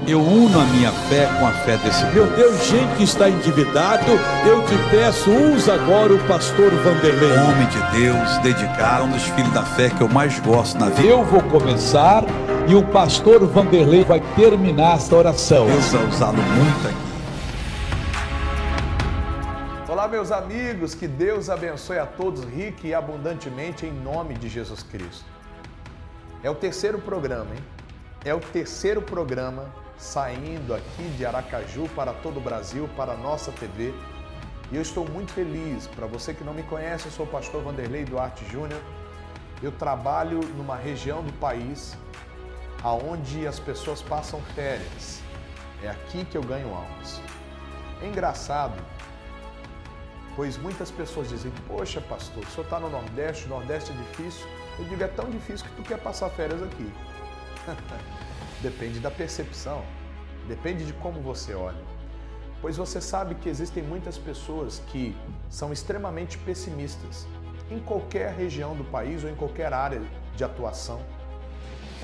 Eu uno a minha fé com a fé desse Meu povo. Deus, gente que está endividado, eu te peço, usa agora o pastor Vanderlei. Homem de Deus, dedicado, um dos filhos da fé que eu mais gosto na vida. Eu vou começar e o pastor Vanderlei vai terminar esta oração. Deus vai usá-lo muito aqui. Olá, meus amigos, que Deus abençoe a todos rica e abundantemente em nome de Jesus Cristo. É o terceiro programa, hein? É o terceiro programa saindo aqui de Aracaju para todo o Brasil, para a nossa TV. E eu estou muito feliz. Para você que não me conhece, eu sou o pastor Vanderlei Duarte Júnior. Eu trabalho numa região do país onde as pessoas passam férias. É aqui que eu ganho almas. É engraçado, pois muitas pessoas dizem: poxa, pastor, o senhor está no Nordeste, o Nordeste é difícil. Eu digo: é tão difícil que tu quer passar férias aqui. Depende da percepção, depende de como você olha. Pois você sabe que existem muitas pessoas que são extremamente pessimistas em qualquer região do país ou em qualquer área de atuação.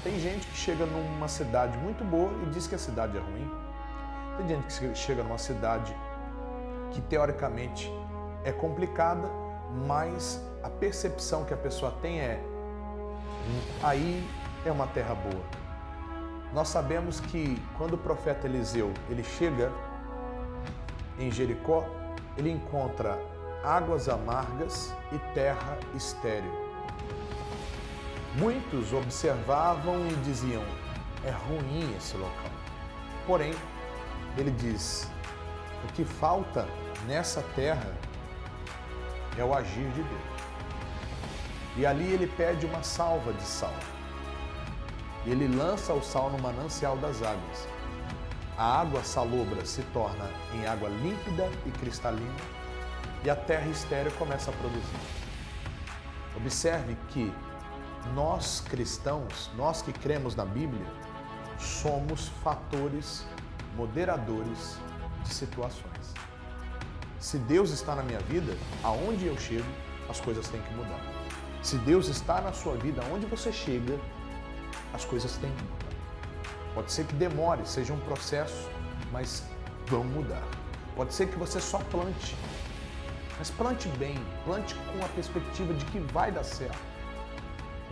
Tem gente que chega numa cidade muito boa e diz que a cidade é ruim. Tem gente que chega numa cidade que teoricamente é complicada, mas a percepção que a pessoa tem é: aí é uma terra boa. Nós sabemos que quando o profeta Eliseu ele chega em Jericó, ele encontra águas amargas e terra estéril. Muitos observavam e diziam: é ruim esse local. Porém, ele diz: o que falta nessa terra é o agir de Deus. E ali ele pede uma salva de sal. Ele lança o sal no manancial das águas. A água salobra se torna em água límpida e cristalina e a terra estéril começa a produzir. Observe que nós cristãos, nós que cremos na Bíblia, somos fatores moderadores de situações. Se Deus está na minha vida, aonde eu chego, as coisas têm que mudar. Se Deus está na sua vida, aonde você chega, as coisas têm que mudar. Pode ser que demore, seja um processo, mas vão mudar. Pode ser que você só plante, mas plante bem, plante com a perspectiva de que vai dar certo.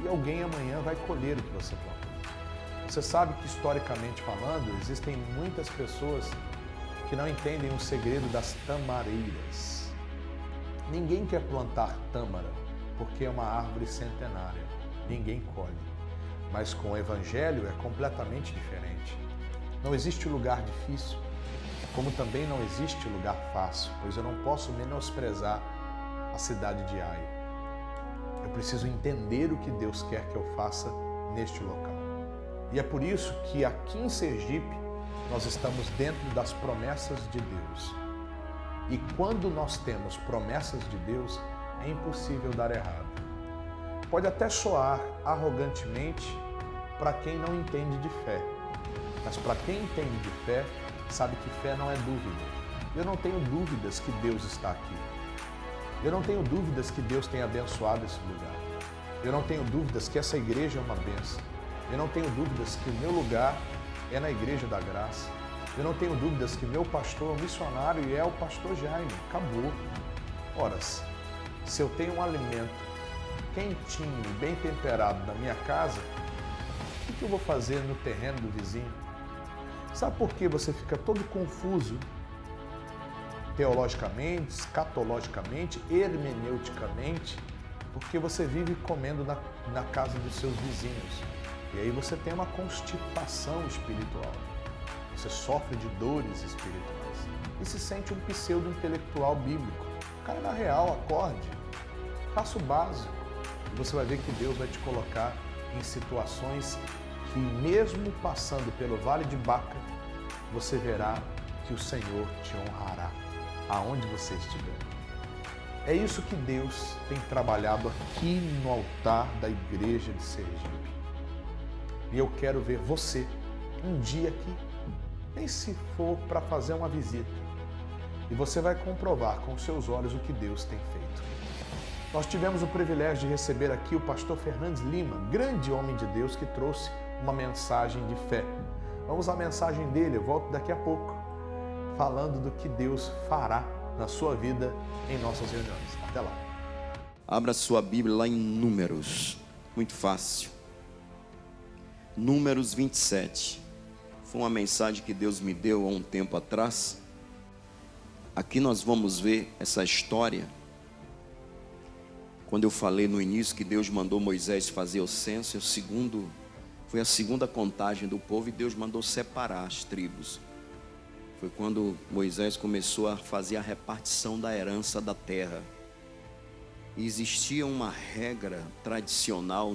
E alguém amanhã vai colher o que você plantou. Você sabe que, historicamente falando, existem muitas pessoas que não entendem o segredo das tamareiras. Ninguém quer plantar tâmara, porque é uma árvore centenária. Ninguém colhe. Mas com o Evangelho é completamente diferente. Não existe lugar difícil, como também não existe lugar fácil, pois eu não posso menosprezar a cidade de Ai. Eu preciso entender o que Deus quer que eu faça neste local. E é por isso que aqui em Sergipe nós estamos dentro das promessas de Deus. E quando nós temos promessas de Deus, é impossível dar errado. Pode até soar arrogantemente para quem não entende de fé, mas para quem entende de fé, sabe que fé não é dúvida. Eu não tenho dúvidas que Deus está aqui. Eu não tenho dúvidas que Deus tem abençoado esse lugar. Eu não tenho dúvidas que essa igreja é uma bênção. Eu não tenho dúvidas que o meu lugar é na Igreja da Graça. Eu não tenho dúvidas que meu pastor, o missionário, é o pastor Jaime. Acabou. Ora, se eu tenho um alimento quentinho e bem temperado na minha casa, o que eu vou fazer no terreno do vizinho? Sabe por que você fica todo confuso? Teologicamente, escatologicamente, hermeneuticamente, porque você vive comendo na casa dos seus vizinhos. E aí você tem uma constipação espiritual. Você sofre de dores espirituais e se sente um pseudo-intelectual bíblico. Cara, na real, acorde, faça o básico. E você vai ver que Deus vai te colocar em situações que, mesmo passando pelo Vale de Baca, você verá que o Senhor te honrará aonde você estiver. É isso que Deus tem trabalhado aqui no altar da Igreja de Sergipe. E eu quero ver você um dia aqui, nem se for para fazer uma visita. E você vai comprovar com os seus olhos o que Deus tem feito. Nós tivemos o privilégio de receber aqui o pastor Fernandes Lima, grande homem de Deus que trouxe uma mensagem de fé. Vamos à mensagem dele, eu volto daqui a pouco, falando do que Deus fará na sua vida em nossas reuniões. Até lá. Abra sua Bíblia lá em Números, muito fácil. Números 27. Foi uma mensagem que Deus me deu há um tempo atrás. Aqui nós vamos ver essa história. Quando eu falei no início que Deus mandou Moisés fazer o censo, foi a segunda contagem do povo e Deus mandou separar as tribos. Foi quando Moisés começou a fazer a repartição da herança da terra. E existia uma regra tradicional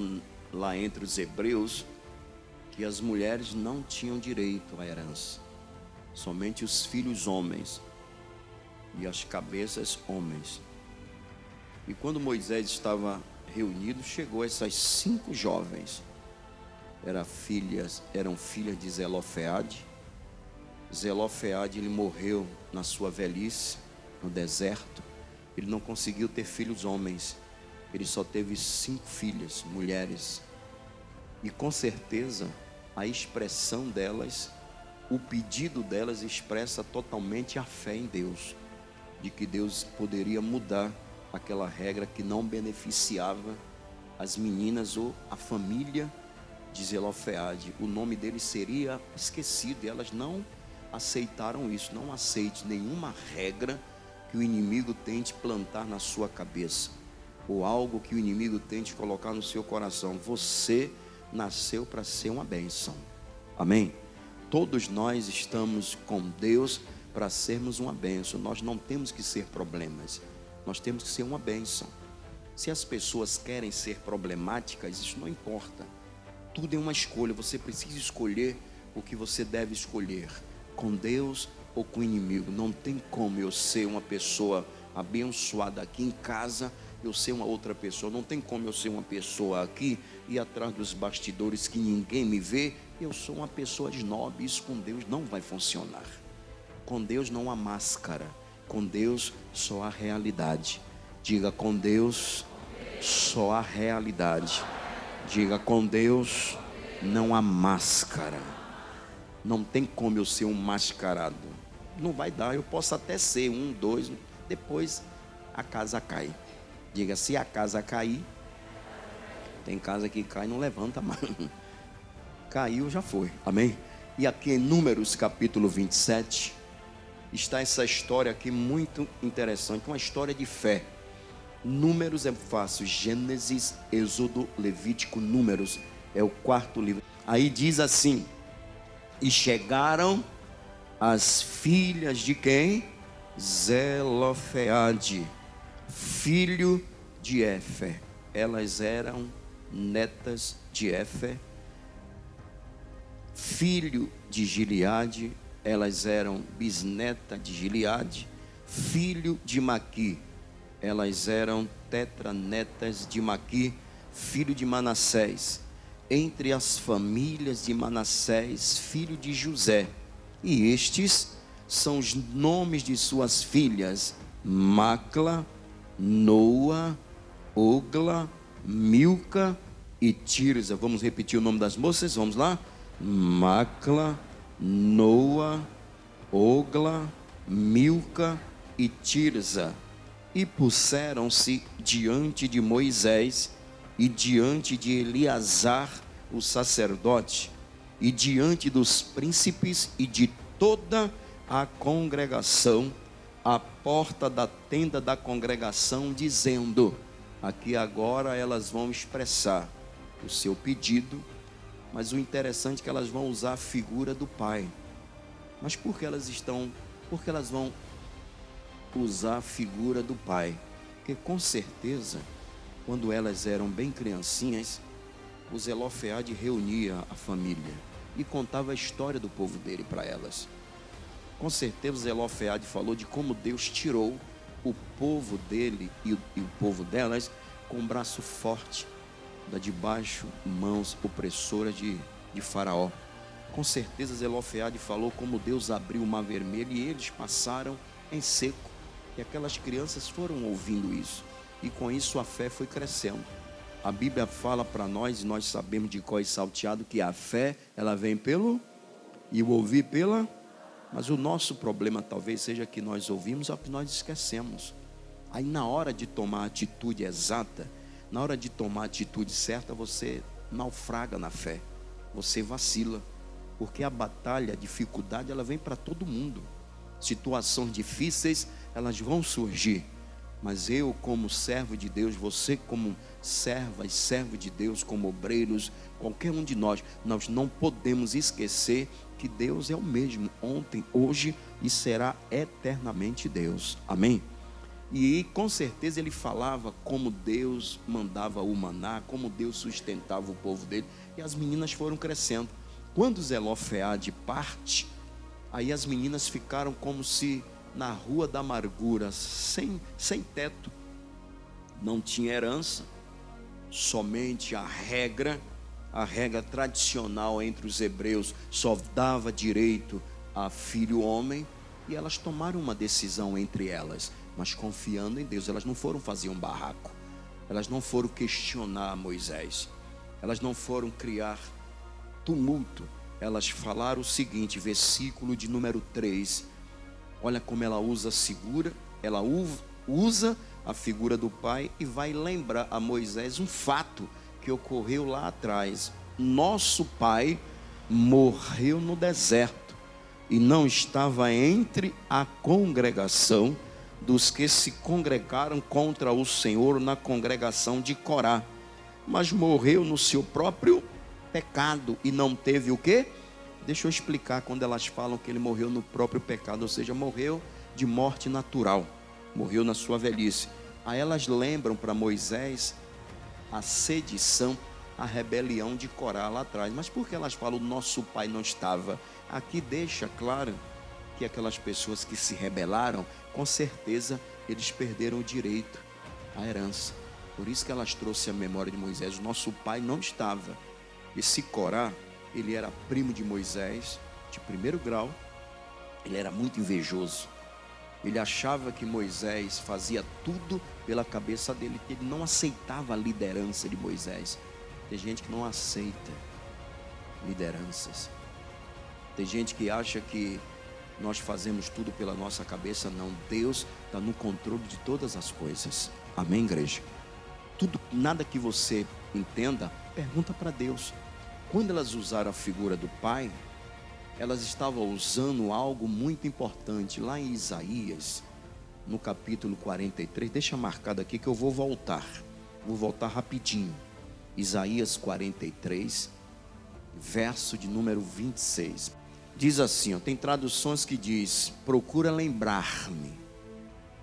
lá entre os hebreus, que as mulheres não tinham direito à herança. Somente os filhos homens e as cabeças homens. E quando Moisés estava reunido, chegou essas 5 jovens. Eram filhas de Zelofeade. Zelofeade, ele morreu na sua velhice, no deserto. Ele não conseguiu ter filhos homens. Ele só teve 5 filhas, mulheres. E com certeza, a expressão delas, o pedido delas expressa totalmente a fé em Deus. De que Deus poderia mudar aquela regra que não beneficiava as meninas ou a família de Zelofeade. O nome deles seria esquecido e elas não aceitaram isso. Não aceite nenhuma regra que o inimigo tente plantar na sua cabeça, ou algo que o inimigo tente colocar no seu coração. Você nasceu para ser uma bênção. Amém? Todos nós estamos com Deus para sermos uma bênção. Nós não temos que ser problemas, nós temos que ser uma bênção. Se as pessoas querem ser problemáticas, isso não importa. Tudo é uma escolha. Você precisa escolher o que você deve escolher, com Deus ou com o inimigo. Não tem como eu ser uma pessoa abençoada aqui em casa, eu ser uma outra pessoa. Não tem como eu ser uma pessoa aqui e atrás dos bastidores que ninguém me vê, eu sou uma pessoa esnobe. Isso com Deus não vai funcionar. Com Deus não há máscara. Com Deus só há realidade. Diga: com Deus só há realidade. Diga: com Deus não há máscara. Não tem como eu ser um mascarado. Não vai dar. Eu posso até ser 1, 2, depois a casa cai. Diga: se a casa cair, tem casa que cai e não levanta mais. Caiu, já foi. Amém? E aqui em Números capítulo 27 está essa história aqui muito interessante, uma história de fé. Números é fácil: Gênesis, Êxodo, Levítico, Números é o 4º livro. Aí diz assim: e chegaram as filhas de quem? Zelofeade, filho de Éfer. Elas eram netas de Éfer, filho de Gileade. Elas eram bisneta de Gileade, filho de Maqui. Elas eram tetranetas de Maqui, filho de Manassés. Entre as famílias de Manassés, filho de José. E estes são os nomes de suas filhas: Macla, Noa, Ogla, Milca e Tirza. Vamos repetir o nome das moças? Vamos lá? Macla, Noa, Ogla, Milca e Tirza. E puseram-se diante de Moisés e diante de Eleazar o sacerdote e diante dos príncipes e de toda a congregação à porta da tenda da congregação, dizendo: aqui agora elas vão expressar o seu pedido, mas o interessante é que elas vão usar a figura do pai. Mas por que elas vão usar a figura do pai? Porque com certeza, quando elas eram bem criancinhas, o Zelofeade reunia a família e contava a história do povo dele para elas. Com certeza o Zelofeade falou de como Deus tirou o povo dele e o povo delas com um braço forte da debaixo mãos opressoras de Faraó. Com certeza Zelofeade falou como Deus abriu o mar vermelho e eles passaram em seco. E aquelas crianças foram ouvindo isso, e com isso a fé foi crescendo. A Bíblia fala para nós, e nós sabemos de cor e salteado, que a fé, ela vem pelo E o ouvir pela... Mas o nosso problema talvez seja que nós ouvimos ou que nós esquecemos. Aí na hora de tomar a atitude exata, na hora de tomar a atitude certa, você naufraga na fé, você vacila. Porque a batalha, a dificuldade, ela vem para todo mundo. Situações difíceis, elas vão surgir. Mas eu como servo de Deus, você como serva e servo de Deus, como obreiros, qualquer um de nós não podemos esquecer que Deus é o mesmo ontem, hoje e será eternamente Deus. Amém? E com certeza ele falava como Deus mandava o maná, como Deus sustentava o povo dele. E as meninas foram crescendo. Quando Zelofeade parte, aí as meninas ficaram como se na rua da amargura, sem teto. Não tinha herança, somente a regra tradicional entre os hebreus só dava direito a filho homem. E elas tomaram uma decisão entre elas, mas confiando em Deus. Elas não foram fazer um barraco, elas não foram questionar Moisés, elas não foram criar tumulto. Elas falaram o seguinte, versículo de número 3. Olha como ela usa a figura do pai e vai lembrar a Moisés um fato que ocorreu lá atrás. Nosso pai morreu no deserto e não estava entre a congregação dos que se congregaram contra o Senhor na congregação de Corá, mas morreu no seu próprio pecado e não teve o quê? Deixa eu explicar quando elas falam que ele morreu no próprio pecado, ou seja, morreu de morte natural, morreu na sua velhice. Aí elas lembram para Moisés a sedição, a rebelião de Corá lá atrás. Mas por que elas falam nosso pai não estava? Aqui deixa claro que aquelas pessoas que se rebelaram, com certeza eles perderam o direito à herança. Por isso que elas trouxeram a memória de Moisés, o nosso pai não estava. Esse Corá, ele era primo de Moisés, de primeiro grau. Ele era muito invejoso. Ele achava que Moisés fazia tudo pela cabeça dele, que ele não aceitava a liderança de Moisés. Tem gente que não aceita lideranças. Tem gente que acha que nós fazemos tudo pela nossa cabeça. Não, Deus está no controle de todas as coisas. Amém, igreja? Tudo, nada que você entenda, pergunta para Deus. Quando elas usaram a figura do pai, elas estavam usando algo muito importante. Lá em Isaías, no capítulo 43, deixa marcado aqui que eu vou voltar rapidinho. Isaías 43, verso de número 26. Diz assim, tem traduções que diz, procura lembrar-me.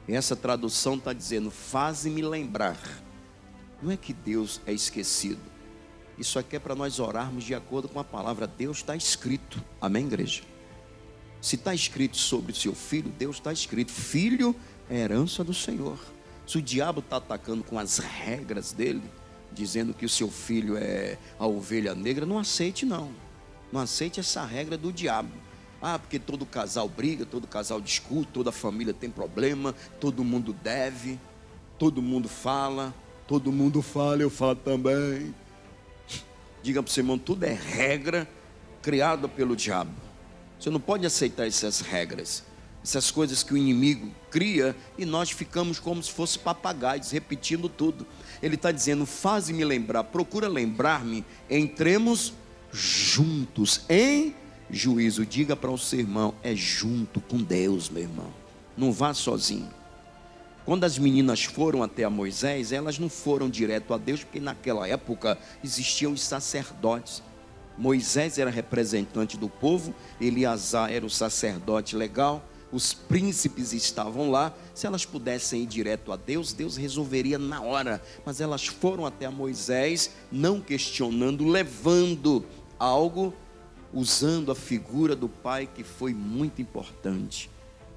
Essa tradução está dizendo, faze-me lembrar. Não é que Deus é esquecido. Isso aqui é para nós orarmos de acordo com a palavra. Deus está escrito. Amém, igreja? Se está escrito sobre o seu filho, Deus está escrito. Filho é herança do Senhor. Se o diabo está atacando com as regras dele, dizendo que o seu filho é a ovelha negra, não aceite não. Não aceite essa regra do diabo. Porque todo casal briga, todo casal discute, toda família tem problema, todo mundo deve, todo mundo fala, eu falo também. Diga para o seu irmão, tudo é regra criada pelo diabo. Você não pode aceitar essas regras, essas coisas que o inimigo cria, e nós ficamos como se fosse papagaios, repetindo tudo. Ele está dizendo, faze-me lembrar, procura lembrar-me, entremos juntos em juízo. Diga para o seu irmão, é junto com Deus, meu irmão, não vá sozinho. Quando as meninas foram até a Moisés, elas não foram direto a Deus, porque naquela época existiam os sacerdotes. Moisés era representante do povo, Eleazar era o sacerdote legal, os príncipes estavam lá. Se elas pudessem ir direto a Deus, Deus resolveria na hora. Mas elas foram até a Moisés, não questionando, levando algo, usando a figura do pai, que foi muito importante.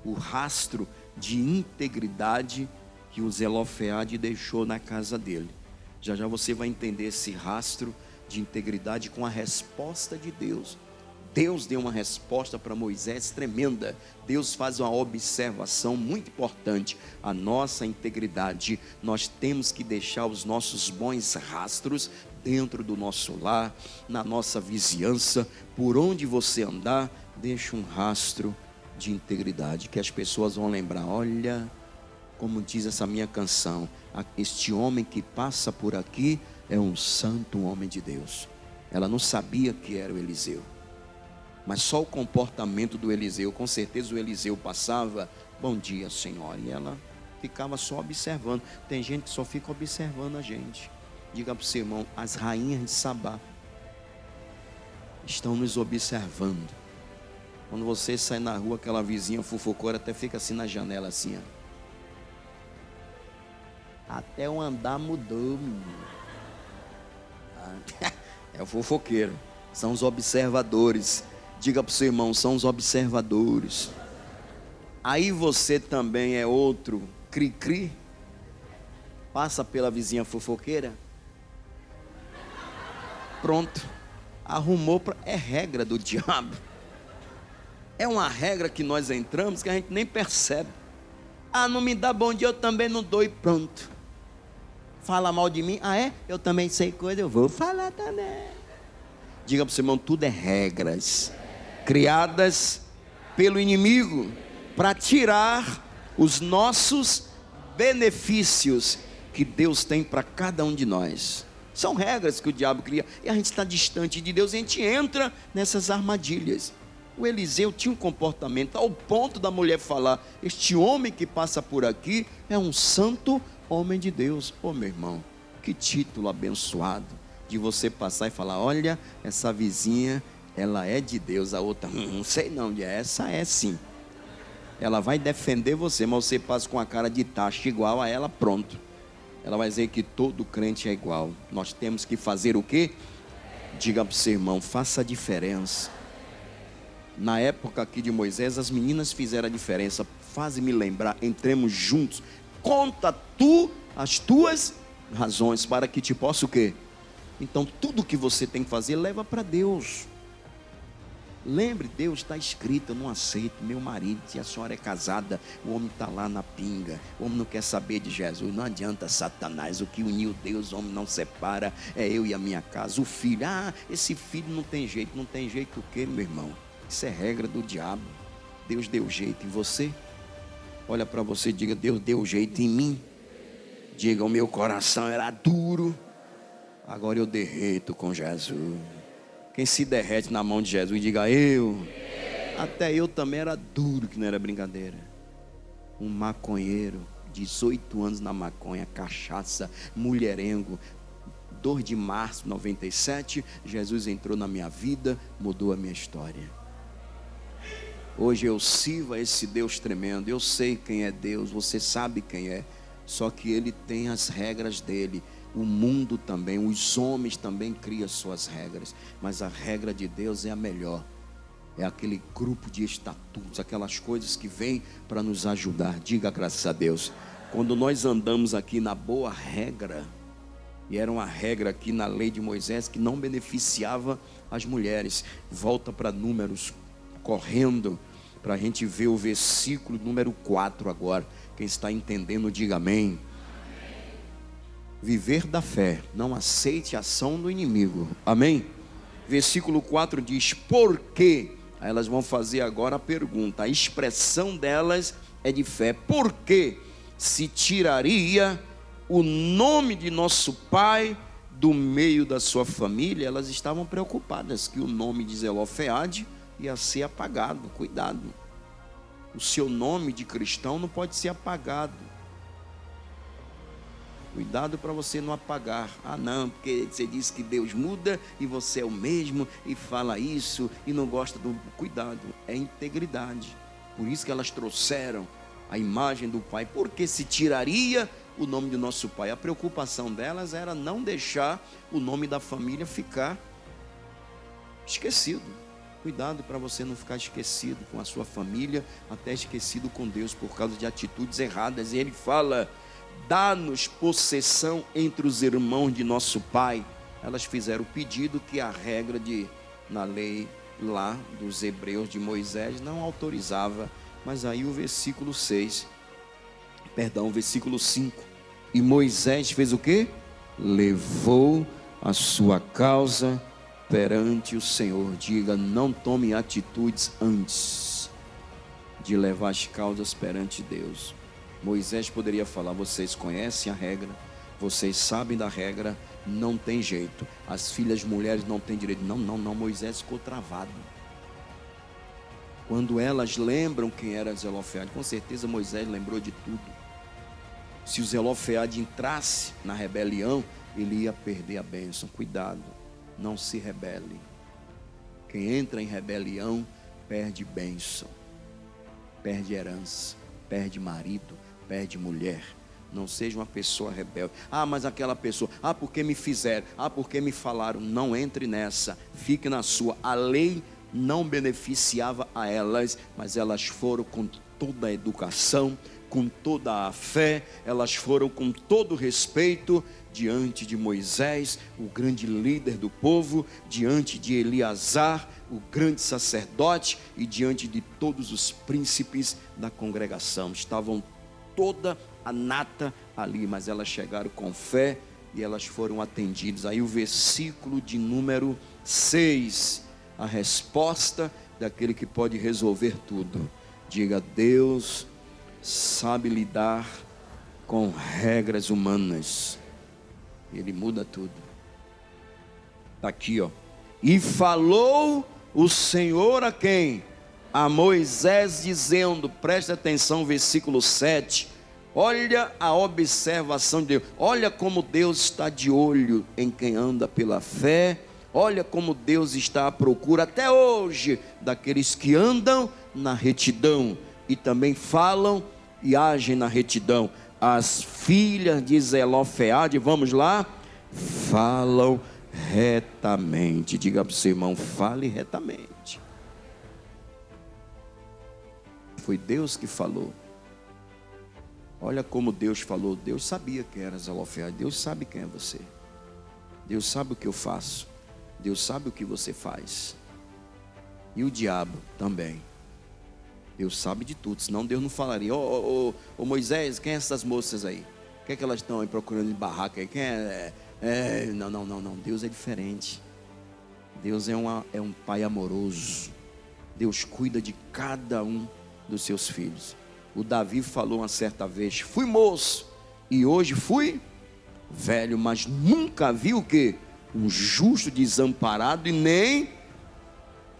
O rastro de integridade que o Zelofeade deixou na casa dele. Já já você vai entender esse rastro de integridade com a resposta de Deus. Deus deu uma resposta para Moisés tremenda. Deus faz uma observação muito importante. A nossa integridade, nós temos que deixar os nossos bons rastros dentro do nosso lar, na nossa vizinhança, por onde você andar, deixa um rastro de integridade, que as pessoas vão lembrar, olha, como diz essa minha canção, este homem que passa por aqui é um santo homem de Deus. Ela não sabia que era o Eliseu, mas só o comportamento do Eliseu, com certeza o Eliseu passava, bom dia, Senhora, e ela ficava só observando. Tem gente que só fica observando a gente. Diga para o seu irmão, as rainhas de Sabá estão nos observando. Quando você sai na rua, aquela vizinha fofoqueira até fica assim na janela, assim, ó. Até o andar mudou, menino. É o fofoqueiro. São os observadores. Diga para o seu irmão, são os observadores. Aí você também é outro cri-cri. Passa pela vizinha fofoqueira. Pronto. Arrumou para... É regra do diabo. É uma regra que nós entramos que a gente nem percebe. Ah, não me dá bom dia, eu também não dou, e pronto. Fala mal de mim, ah é? Eu também sei coisa, eu vou falar também. Diga para o seu irmão, tudo é regras criadas pelo inimigo para tirar os nossos benefícios que Deus tem para cada um de nós. São regras que o diabo cria e a gente está distante de Deus e a gente entra nessas armadilhas. O Eliseu tinha um comportamento ao ponto da mulher falar, este homem que passa por aqui é um santo homem de Deus. Ô meu irmão, que título abençoado de você passar e falar, olha, essa vizinha, ela é de Deus. A outra, não sei não, essa é sim. Ela vai defender você, mas você passa com a cara de taxa igual a ela, pronto. Ela vai dizer que todo crente é igual. Nós temos que fazer o quê? Diga para o seu irmão, faça a diferença. Na época aqui de Moisés, as meninas fizeram a diferença. Faz-me lembrar, entremos juntos. Conta tu as tuas razões para que te possa o quê? Então tudo que você tem que fazer, leva para Deus. Lembre, Deus está escrito, eu não aceito meu marido, se a senhora é casada, o homem está lá na pinga, o homem não quer saber de Jesus, não adianta Satanás, o que uniu Deus, o homem não separa, é eu e a minha casa. O filho, esse filho não tem jeito o quê, meu irmão? Isso é regra do diabo. Deus deu jeito em você. Olha para você e diga, Deus deu jeito em mim. Diga, o meu coração era duro, agora eu derreto com Jesus. Quem se derrete na mão de Jesus, diga eu. Até eu também era duro, que não era brincadeira. Um maconheiro, 18 anos na maconha, cachaça, mulherengo. 2 de março de 97, Jesus entrou na minha vida, mudou a minha história. Hoje eu sirvo a esse Deus tremendo. Eu sei quem é Deus, você sabe quem é. Só que Ele tem as regras dele. O mundo também, os homens também criam suas regras. Mas a regra de Deus é a melhor. É aquele grupo de estatutos, aquelas coisas que vêm para nos ajudar. Diga graças a Deus. Quando nós andamos aqui na boa regra, e era uma regra aqui na lei de Moisés que não beneficiava as mulheres. Volta para Números, correndo, para a gente ver o versículo número 4 agora. Quem está entendendo, diga amém. Viver da fé, não aceite a ação do inimigo, amém? Versículo 4 diz, por quê? Aí elas vão fazer agora a pergunta, a expressão delas é de fé. Por que se tiraria o nome de nosso pai do meio da sua família? Elas estavam preocupadas que o nome de Zelofeade ia ser apagado. Cuidado, o seu nome de cristão não pode ser apagado. Cuidado para você não apagar. Ah não, porque você diz que Deus muda e você é o mesmo e fala isso e não gosta do... Cuidado, é integridade. Por isso que elas trouxeram a imagem do pai. Porque se tiraria o nome do nosso pai? A preocupação delas era não deixar o nome da família ficar esquecido. Cuidado para você não ficar esquecido com a sua família, até esquecido com Deus por causa de atitudes erradas. E ele fala, dá-nos possessão entre os irmãos de nosso pai. Elas fizeram o pedido que a regra na lei lá dos hebreus de Moisés não autorizava. Mas aí o versículo 5. E Moisés fez o quê? Levou a sua causa perante o Senhor. Diga: não tome atitudes antes de levar as causas perante Deus. Moisés poderia falar: vocês conhecem a regra, vocês sabem da regra, não tem jeito, as filhas mulheres não têm direito. Não, Moisés ficou travado. Quando elas lembram quem era Zelofeade, com certeza Moisés lembrou de tudo. Se o Zelofeade entrasse na rebelião, ele ia perder a bênção. Cuidado, não se rebele. Quem entra em rebelião perde bênção, perde herança, perde marido, perde mulher. Não seja uma pessoa rebelde. Ah, mas aquela pessoa, porque me fizeram, porque me falaram. Não entre nessa, fique na sua. A lei não beneficiava a elas, mas elas foram com toda a educação, com toda a fé, elas foram com todo o respeito diante de Moisés, o grande líder do povo, diante de Eleazar, o grande sacerdote, e diante de todos os príncipes da congregação. Estavam toda a nata ali, mas elas chegaram com fé e elas foram atendidas. Aí o versículo de número 6, a resposta daquele que pode resolver tudo. Diga: Deus sabe lidar com regras humanas. Ele muda tudo. Está aqui, ó. E falou o Senhor a quem? A Moisés, dizendo, presta atenção, versículo 7. Olha a observação de Deus. Olha como Deus está de olho em quem anda pela fé. Olha como Deus está à procura até hoje daqueles que andam na retidão e também falam e agem na retidão. As filhas de Zelofeade, vamos lá, falam retamente. Diga para o seu irmão: fale retamente. Foi Deus que falou. Olha como Deus falou. Deus sabia quem era Zelofeade. Deus sabe quem é você. Deus sabe o que eu faço. Deus sabe o que você faz. E o diabo também. Deus sabe de tudo. Senão Deus não falaria: ô Moisés, quem é essas moças aí? O que é que elas estão aí procurando de barraca aí? Quem é? Não. Deus é diferente. Deus é um pai amoroso. Deus cuida de cada um dos seus filhos. O Davi falou uma certa vez: fui moço e hoje fui velho, mas nunca vi o quê? Um justo desamparado e nem,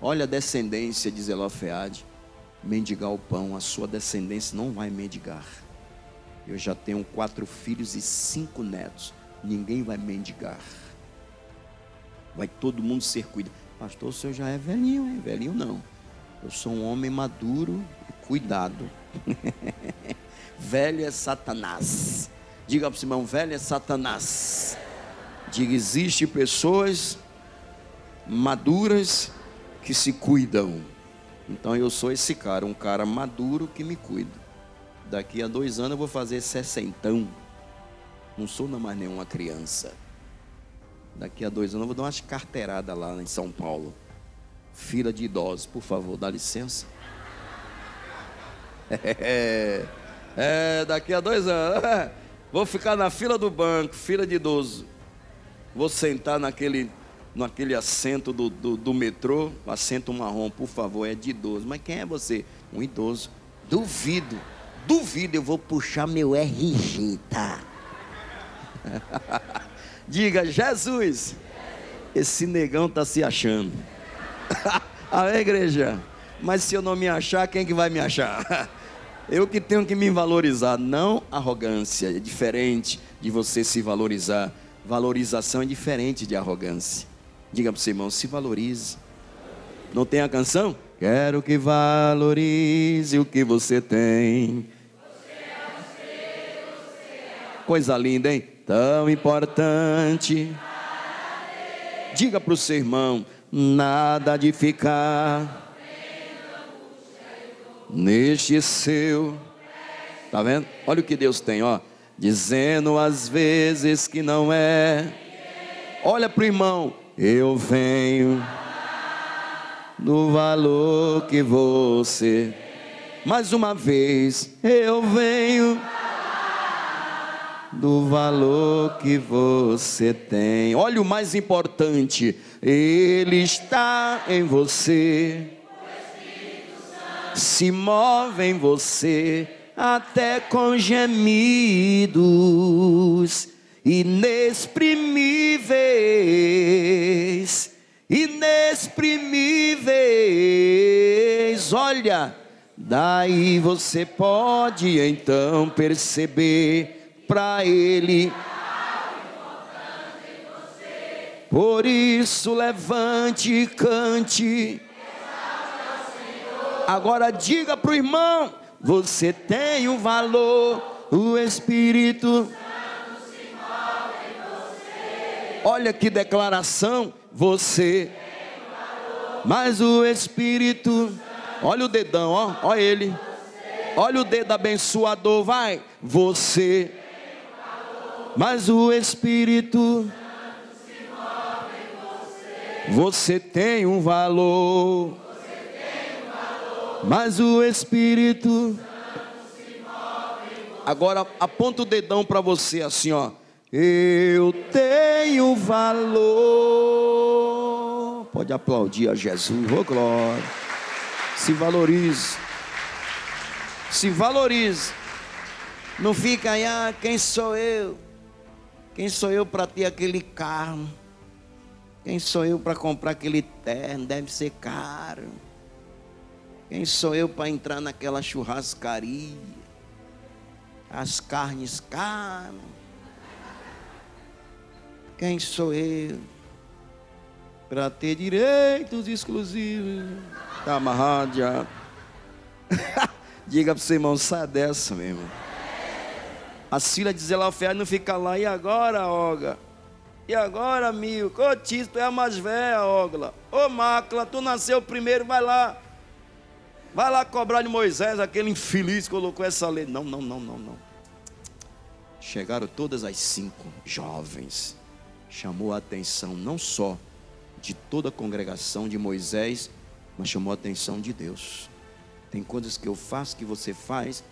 olha a descendência de Zelofeade, mendigar o pão. A sua descendência não vai mendigar. Eu já tenho 4 filhos e 5 netos. Ninguém vai mendigar. Vai todo mundo ser cuidado. Pastor, o senhor já é velhinho, hein? Velhinho não. Eu sou um homem maduro e cuidado. Velho é Satanás. Diga para o seu irmão: velho é Satanás. Diga: existem pessoas maduras que se cuidam. Então eu sou esse cara, um cara maduro que me cuida. Daqui a 2 anos eu vou fazer 60. Não sou mais nenhuma criança. Daqui a 2 anos eu vou dar umas carteiradas lá em São Paulo. Fila de idosos, por favor, dá licença. Daqui a 2 anos vou ficar na fila do banco, fila de idoso. Vou sentar naquele assento do metrô, assento marrom, por favor, é de idoso. Mas quem é você? Um idoso. Duvido, eu vou puxar meu RG, tá? Diga: Jesus, esse negão está se achando. A igreja, mas se eu não me achar, quem que vai me achar? Eu que tenho que me valorizar, não arrogância. É diferente de você se valorizar. Valorização é diferente de arrogância. Diga para o seu irmão: se valorize. Não tem a canção? Quero que valorize o que você tem. Coisa linda, hein? Tão importante. Diga para o seu irmão: nada de ficar neste seu. Tá vendo? Olha o que Deus tem, ó. Dizendo às vezes que não é. Olha para o irmão: eu venho do valor que você. Mais uma vez: eu venho do valor que você tem. Olha o mais importante, Ele está em você, se move em você, até com gemidos inexprimíveis, inexprimíveis. Olha, daí você pode então perceber para Ele. Por isso levante e cante. Agora diga para o irmão: você tem um valor, o Espírito Santo se move em você. Olha que declaração, você tem um valor, mas o Espírito Santo, olha o dedão, ó, olha ele, olha o dedo abençoador, vai, você tem um valor, mas o Espírito Santo se move em você. Você tem um valor, mas o Espírito Santo se move em você. Agora aponta o dedão para você assim, ó. Eu tenho valor. Pode aplaudir a Jesus, ô glória. Se valorize. Se valorize. Não fica aí, quem sou eu? Quem sou eu para ter aquele carro? Quem sou eu para comprar aquele terno? Deve ser caro. Quem sou eu para entrar naquela churrascaria? As carnes caras. Quem sou eu para ter direitos exclusivos? Está amarrado já. Diga para o seu irmão, sai dessa mesmo. As filhas de Zelofeade não ficam lá. E agora, Olga? E agora, Milco? Ô Tito, tu é a mais velha, Ogla. Ô Mácula, tu nasceu primeiro, vai lá. Vai lá cobrar de Moisés, aquele infeliz que colocou essa lei. Não. Chegaram todas as 5 jovens. Chamou a atenção não só de toda a congregação de Moisés, mas chamou a atenção de Deus. Tem coisas que eu faço, que você faz,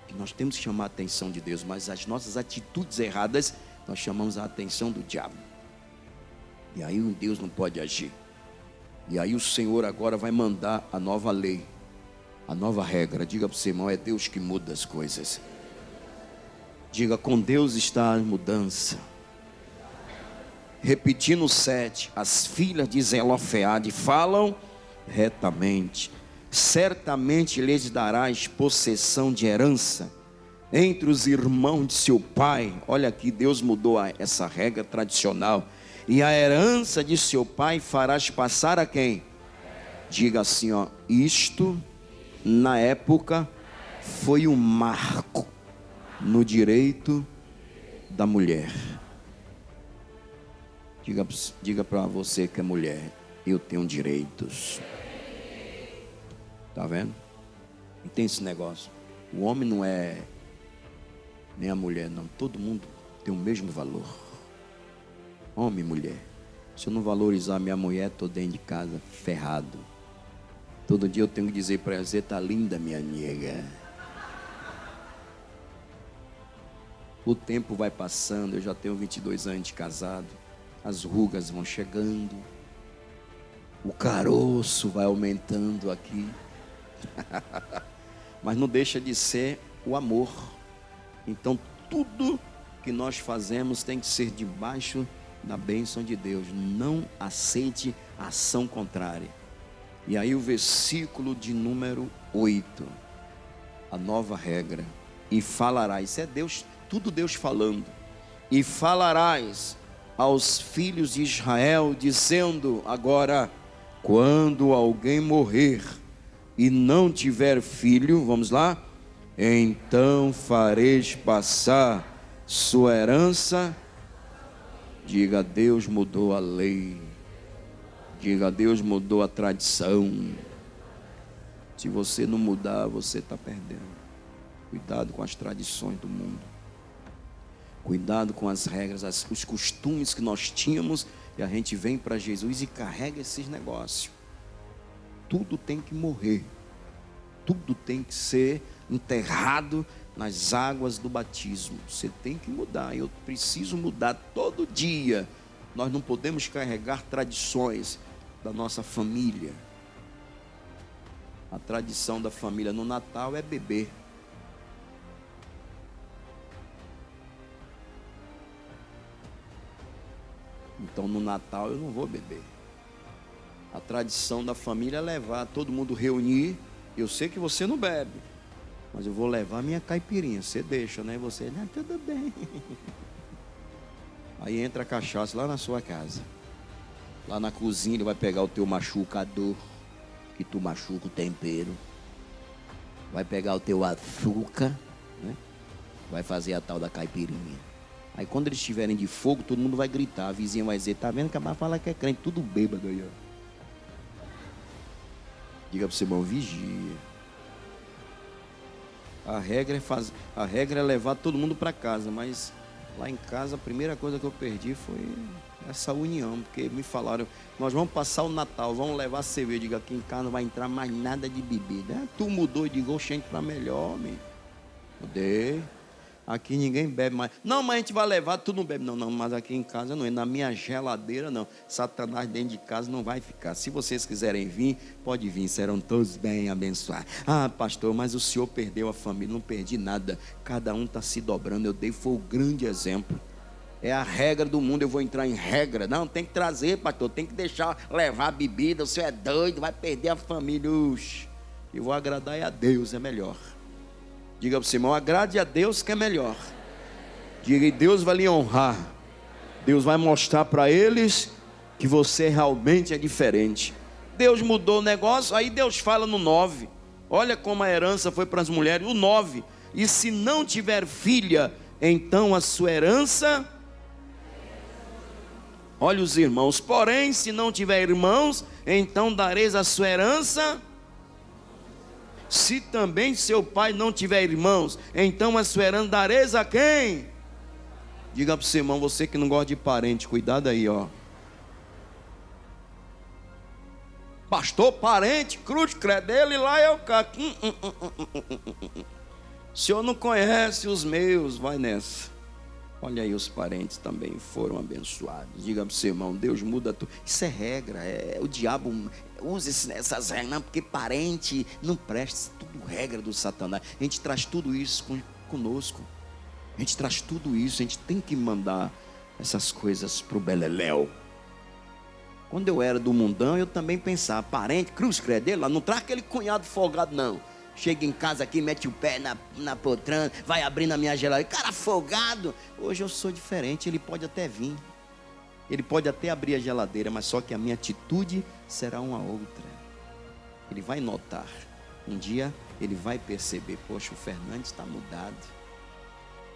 que nós temos que chamar a atenção de Deus. Mas as nossas atitudes erradas, nós chamamos a atenção do diabo. E aí o Deus não pode agir. E aí o Senhor agora vai mandar a nova lei. A nova regra. Diga para o seu irmão, é Deus que muda as coisas. Diga, com Deus está a mudança. Repetindo 7, as filhas de Zelofeade falam retamente. Certamente lhes darás possessão de herança entre os irmãos de seu pai. Olha aqui, Deus mudou essa regra tradicional. E a herança de seu pai farás passar a quem? Diga assim, ó, isto na época foi um marco no direito da mulher. Diga para você que é mulher, eu tenho direitos. Tá vendo? E tem esse negócio. O homem não é nem a mulher, não. Todo mundo tem o mesmo valor. Homem e mulher. Se eu não valorizar minha mulher, estou dentro de casa ferrado. Todo dia eu tenho que dizer para ela, você tá linda, minha nega. O tempo vai passando, eu já tenho 22 anos de casado. As rugas vão chegando. O caroço vai aumentando aqui. Mas não deixa de ser o amor. Então tudo que nós fazemos tem que ser debaixo da bênção de Deus. Não aceite ação contrária. E aí o versículo de número 8, a nova regra. E falarás, isso é Deus, tudo Deus falando. E falarás aos filhos de Israel, dizendo agora, quando alguém morrer e não tiver filho, vamos lá, então fareis passar sua herança. Diga, Deus mudou a lei. Diga, Deus mudou a tradição. Se você não mudar, você está perdendo. Cuidado com as tradições do mundo. Cuidado com as regras, os costumes que nós tínhamos. E a gente vem para Jesus e carrega esses negócios. Tudo tem que morrer. Tudo tem que ser enterrado nas águas do batismo. Você tem que mudar, eu preciso mudar todo dia. Nós não podemos carregar tradições da nossa família. A tradição da família no Natal é beber. Então no Natal eu não vou beber. A tradição da família é levar todo mundo reunir. Eu sei que você não bebe, mas eu vou levar minha caipirinha. Você deixa, né? Você, não, tudo bem. Aí entra a cachaça lá na sua casa. Lá na cozinha ele vai pegar o teu machucador, que tu machuca o tempero. Vai pegar o teu açúcar, né? Vai fazer a tal da caipirinha. Aí quando eles estiverem de fogo, todo mundo vai gritar. A vizinha vai dizer, tá vendo que a vai falar que é crente, tudo bêbado aí, ó. Diga para o seu irmão, vigia. A regra é levar todo mundo para casa, mas lá em casa a primeira coisa que eu perdi foi essa união, porque me falaram, nós vamos passar o Natal, vamos levar cerveja. Diga, aqui em casa não vai entrar mais nada de bebida. Tu mudou, digo, oxente, para melhor, homem. Mudei. Aqui ninguém bebe mais. Não, mas a gente vai levar, tu não bebe. Não, mas aqui em casa não é. Na minha geladeira não. Satanás dentro de casa não vai ficar. Se vocês quiserem vir, pode vir. Serão todos bem abençoados. Ah, pastor, mas o senhor perdeu a família. Não perdi nada. Cada um está se dobrando. Eu dei, foi o grande exemplo. É a regra do mundo, eu vou entrar em regra. Não, tem que trazer, pastor. Tem que deixar levar a bebida. O senhor é doido, vai perder a família. Uxi. Eu vou agradar a Deus, é melhor. Diga para o seu irmão, agrade a Deus que é melhor. Diga, e Deus vai lhe honrar. Deus vai mostrar para eles que você realmente é diferente. Deus mudou o negócio, aí Deus fala no 9. Olha como a herança foi para as mulheres, o 9. E se não tiver filha, então a sua herança... Olha os irmãos, porém, se não tiver irmãos, então dareis a sua herança... Se também seu pai não tiver irmãos, então a sua herança dareis a quem? Diga para o seu irmão, você que não gosta de parente, cuidado aí, ó. Pastor, parente, cruz, credo, ele lá é o cara. O senhor não conhece os meus, vai nessa. Olha aí, os parentes também foram abençoados. Diga para o seu irmão, Deus muda tudo. Isso é regra, o diabo usa essas regras, não, porque parente não presta, isso é tudo regra do Satanás. A gente traz tudo isso conosco. A gente traz tudo isso, a gente tem que mandar essas coisas para o beleléu. Quando eu era do mundão, eu também pensava, parente, cruz, credo, lá não traz aquele cunhado folgado, não. Chega em casa aqui, mete o pé na poltrona, vai abrir na minha geladeira. Cara folgado. Hoje eu sou diferente, ele pode até vir. Ele pode até abrir a geladeira, mas só que a minha atitude será uma outra. Ele vai notar. Um dia ele vai perceber, poxa, o Fernandes está mudado.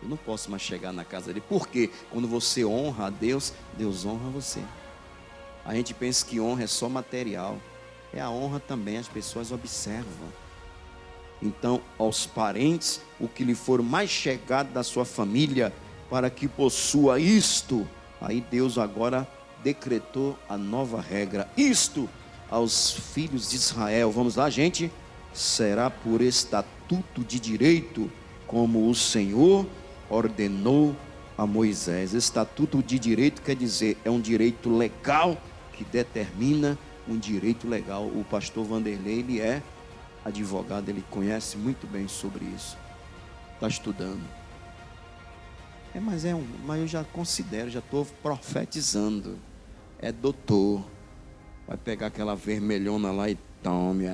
Eu não posso mais chegar na casa dele. Por quê? Quando você honra a Deus, Deus honra você. A gente pensa que honra é só material. É a honra também, as pessoas observam. Então, aos parentes, o que lhe for mais chegado da sua família, para que possua isto, aí Deus agora decretou a nova regra. Isto aos filhos de Israel, vamos lá, gente, será por estatuto de direito, como o Senhor ordenou a Moisés. Estatuto de direito quer dizer, é um direito legal que determina um direito legal. O pastor Vanderlei, ele é advogado, ele conhece muito bem sobre isso, está estudando. Mas eu já considero, já estou profetizando. É doutor, vai pegar aquela vermelhona lá e tome,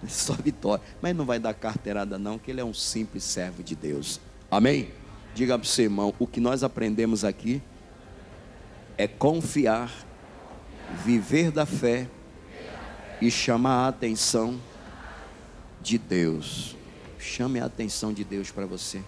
só vitória. Mas não vai dar carteirada não, que ele é um simples servo de Deus. Amém? Diga para o seu irmão, o que nós aprendemos aqui é confiar, viver da fé e chamar a atenção de Deus. Chame a atenção de Deus para você,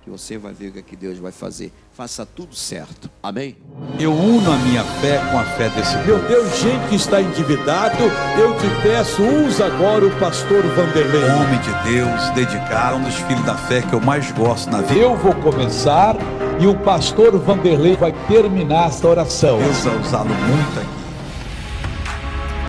que você vai ver o que Deus vai fazer. Faça tudo certo. Amém? Eu uno a minha fé com a fé desse Meu povo. Deus, gente que está endividado, eu te peço, usa agora o pastor Vanderlei. Homem de Deus, dedicado, um dos filhos da fé que eu mais gosto na vida. Eu vou começar e o pastor Vanderlei vai terminar esta oração. Deus vai usá-lo muito aqui.